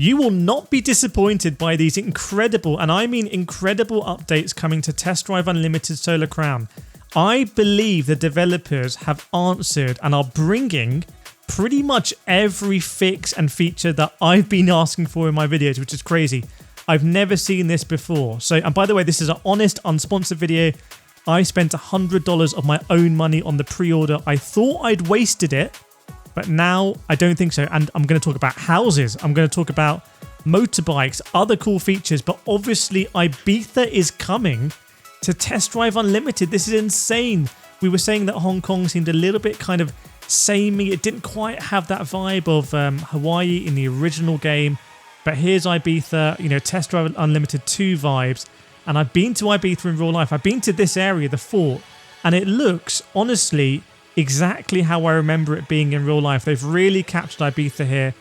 You will not be disappointed by these incredible, and I mean incredible, updates coming to Test Drive Unlimited Solar Crown. I believe the developers have answered and are bringing pretty much every fix and feature that I've been asking for in my videos, which is crazy. I've never seen this before. So, and by the way, this is an honest, unsponsored video. I spent $100 of my own money on the pre-order. I thought I'd wasted it, but now I don't think so. And I'm going to talk about houses. I'm going to talk about motorbikes, other cool features, but obviously Ibiza is coming to Test Drive Unlimited. This is insane. We were saying that Hong Kong seemed a little bit kind of samey. It didn't quite have that vibe of Hawaii in the original game. But here's Ibiza, Test Drive Unlimited 2 vibes. And I've been to Ibiza in real life. I've been to this area, the fort, and it looks, honestly, exactly how I remember it being in real life. They've really captured Ibiza here.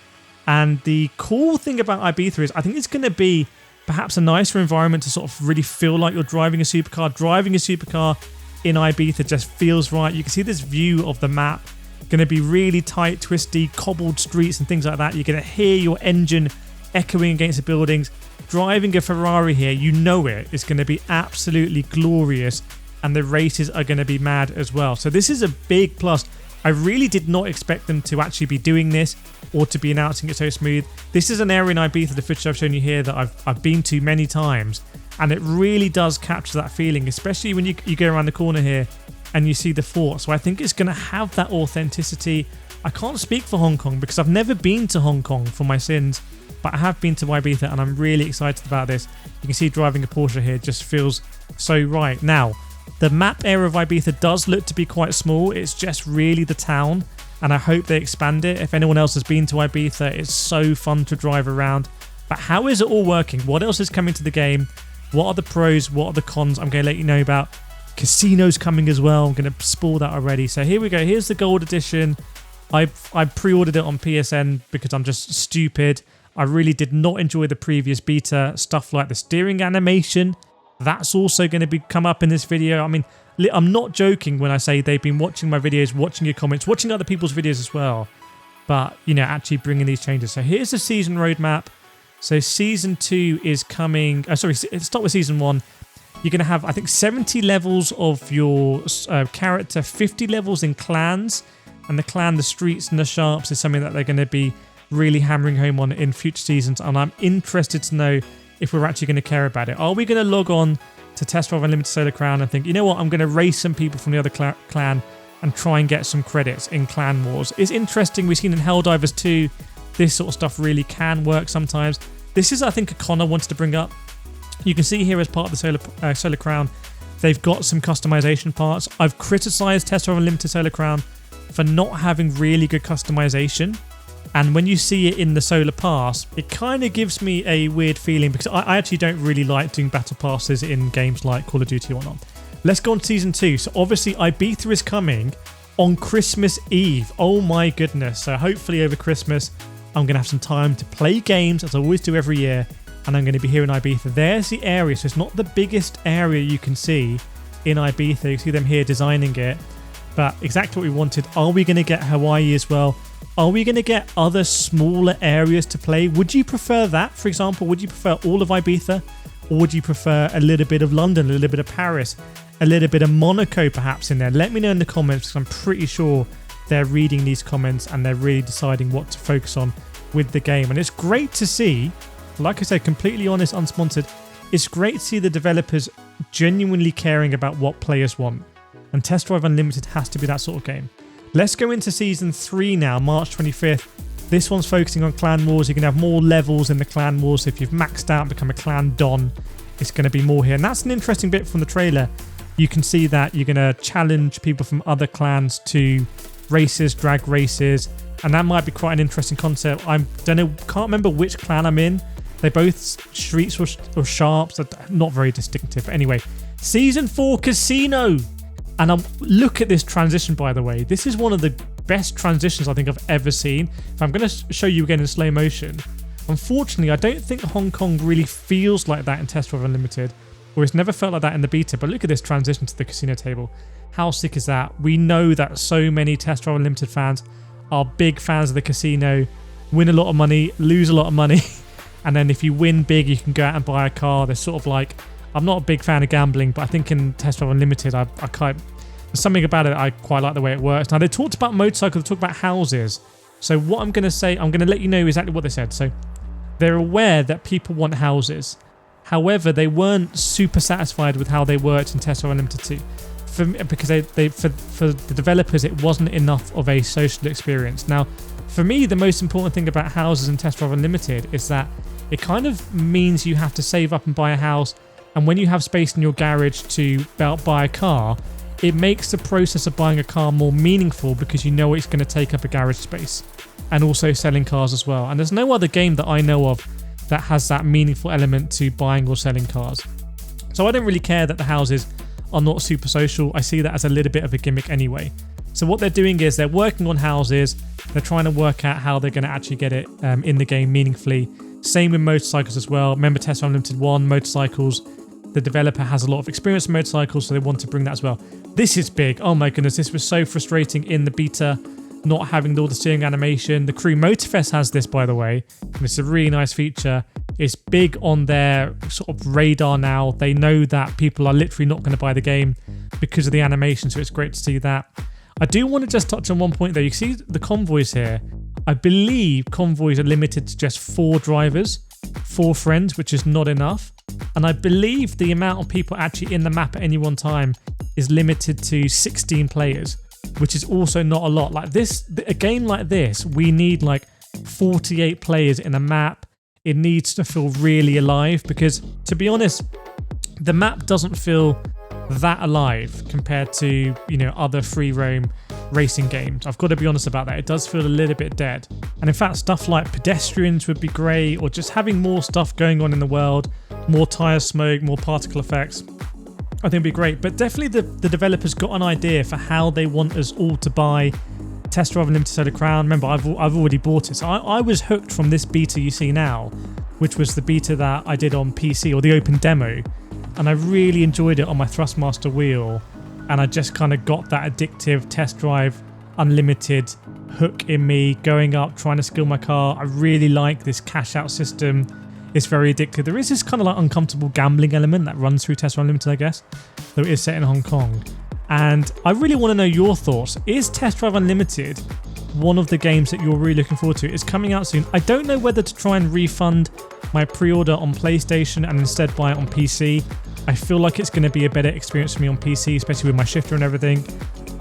And the cool thing about Ibiza is I think it's going to be perhaps a nicer environment to sort of really feel like you're driving a supercar. Driving a supercar in Ibiza just feels right. You can see this view of the map. Going to be really tight, twisty, cobbled streets and things like that. You're going to hear your engine echoing against the buildings. Driving a Ferrari here, you know it's going to be absolutely glorious, and the races are going to be mad as well. So this is a big plus. I really did not expect them to actually be doing this or to be announcing it so smooth. This is an area in Ibiza, the footage I've shown you here, that I've been to many times, and it really does capture that feeling, especially when you go around the corner here and you see the fort. So I think it's going to have that authenticity. I can't speak for Hong Kong because I've never been to Hong Kong for my sins, but I have been to Ibiza and I'm really excited about this. You can see driving a Porsche here just feels so right. Now, the map area of Ibiza does look to be quite small. It's just really the town, and I hope they expand it. If anyone else has been to Ibiza, it's so fun to drive around. But how is it all working? What else is coming to the game? What are the pros? What are the cons? I'm going to let you know about. Casino's coming as well. I'm going to spoil that already. So here we go. Here's the gold edition. I pre-ordered it on PSN because I'm just stupid. I really did not enjoy the previous beta. Stuff like the steering animation, that's also going to come up in this video. I mean, I'm not joking when I say they've been watching my videos, watching your comments, watching other people's videos as well. But, actually bringing these changes. So here's the season roadmap. So season 2 is coming. Sorry, let's start with season 1. You're going to have, I think, 70 levels of your character, 50 levels in clans. And the streets and the sharps is something that they're going to be really hammering home on in future seasons, and I'm interested to know if we're actually going to care about it. Are we going to log on to Test Drive Unlimited Solar Crown and think, you know what, I'm going to race some people from the other clan and try and get some credits in Clan Wars? It's interesting. We've seen in Helldivers 2, this sort of stuff really can work sometimes. This is, I think, a con I wanted to bring up. You can see here as part of the Solar Crown, they've got some customization parts. I've criticised Test Drive Unlimited Solar Crown for not having really good customization. And when you see it in the Solar Pass, it kind of gives me a weird feeling because I actually don't really like doing battle passes in games like Call of Duty or whatnot. Let's go on to Season 2. So obviously Ibiza is coming on Christmas Eve. Oh my goodness. So hopefully over Christmas, I'm going to have some time to play games as I always do every year. And I'm going to be here in Ibiza. There's the area. So it's not the biggest area you can see in Ibiza. You see them here designing it. But exactly what we wanted. Are we going to get Hawaii as well? Are we going to get other smaller areas to play? Would you prefer that, for example? Would you prefer all of Ibiza? Or would you prefer a little bit of London, a little bit of Paris, a little bit of Monaco perhaps in there? Let me know in the comments because I'm pretty sure they're reading these comments and they're really deciding what to focus on with the game. And it's great to see, like I said, completely honest, unsponsored, it's great to see the developers genuinely caring about what players want. And Test Drive Unlimited has to be that sort of game. Let's go into Season 3 now, March 25th. This one's focusing on Clan Wars. You can have more levels in the Clan Wars. If you've maxed out and become a Clan Don, it's going to be more here. And that's an interesting bit from the trailer. You can see that you're going to challenge people from other clans to races, drag races. And that might be quite an interesting concept. I can't remember which clan I'm in. They're both streets or sharps. They're not very distinctive. But anyway, Season 4 Casino. And look at this transition, by the way. This is one of the best transitions I think I've ever seen. I'm going to show you again in slow motion. Unfortunately, I don't think Hong Kong really feels like that in Test Drive Unlimited, or it's never felt like that in the beta. But look at this transition to the casino table. How sick is that? We know that so many Test Drive Unlimited fans are big fans of the casino, win a lot of money, lose a lot of money. And then if you win big, you can go out and buy a car. There's sort of like, I'm not a big fan of gambling, but I think in Test Drive Unlimited, there's something about it I quite like the way it works. Now, they talked about motorcycles, they talked about houses. So what I'm going to say, I'm going to let you know exactly what they said. So they're aware that people want houses. However, they weren't super satisfied with how they worked in Test Drive Unlimited 2. Because for the developers, it wasn't enough of a social experience. Now, for me, the most important thing about houses in Test Drive Unlimited is that it kind of means you have to save up and buy a house. And when you have space in your garage to buy a car, it makes the process of buying a car more meaningful because you know it's going to take up a garage space. And also selling cars as well. And there's no other game that I know of that has that meaningful element to buying or selling cars. So I don't really care that the houses are not super social. I see that as a little bit of a gimmick anyway. So what they're doing is they're working on houses. They're trying to work out how they're going to actually get it in the game meaningfully. Same with motorcycles as well. Remember Test Drive Unlimited 1, motorcycles. The developer has a lot of experience in motorcycles, so they want to bring that as well. This is big. Oh my goodness, this was so frustrating in the beta, not having all the steering animation. The Crew Motorfest has this, by the way. And it's a really nice feature. It's big on their sort of radar now. They know that people are literally not going to buy the game because of the animation, so it's great to see that. I do want to just touch on one point though. You see the convoys here. I believe convoys are limited to just 4 drivers, 4 friends, which is not enough. And I believe the amount of people actually in the map at any one time is limited to 16 players, which is also not a lot. Like this, a game like this, we need like 48 players in a map. It needs to feel really alive because, to be honest, the map doesn't feel that alive compared to, you know, other free roam racing games. I've got to be honest about that. It does feel a little bit dead. And in fact, stuff like pedestrians would be great, or just having more stuff going on in the world, more tire smoke, more particle effects. I think it'd be great. But definitely the developers got an idea for how they want us all to buy Test Drive Unlimited Solar Crown. Remember, I've already bought it. So I was hooked from this beta you see now, which was the beta that I did on PC, or the open demo. And I really enjoyed it on my Thrustmaster wheel. And I just kind of got that addictive Test Drive Unlimited hook in me, going up, trying to skill my car. I really like this cash out system. It's very addictive. There is this kind of like uncomfortable gambling element that runs through Test Drive Unlimited, I guess, though it is set in Hong Kong. And I really want to know your thoughts. Is Test Drive Unlimited one of the games that you're really looking forward to? It's coming out soon. I don't know whether to try and refund my pre-order on PlayStation and instead buy it on PC. I feel like it's going to be a better experience for me on PC, especially with my shifter and everything.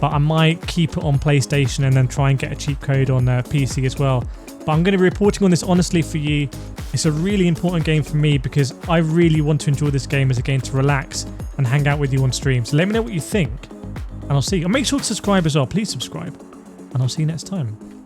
But I might keep it on PlayStation and then try and get a cheap code on PC as well. But I'm going to be reporting on this honestly for you. It's a really important game for me because I really want to enjoy this game as a game to relax and hang out with you on stream. So let me know what you think. And I'll see you. And make sure to subscribe as well. Please subscribe. And I'll see you next time.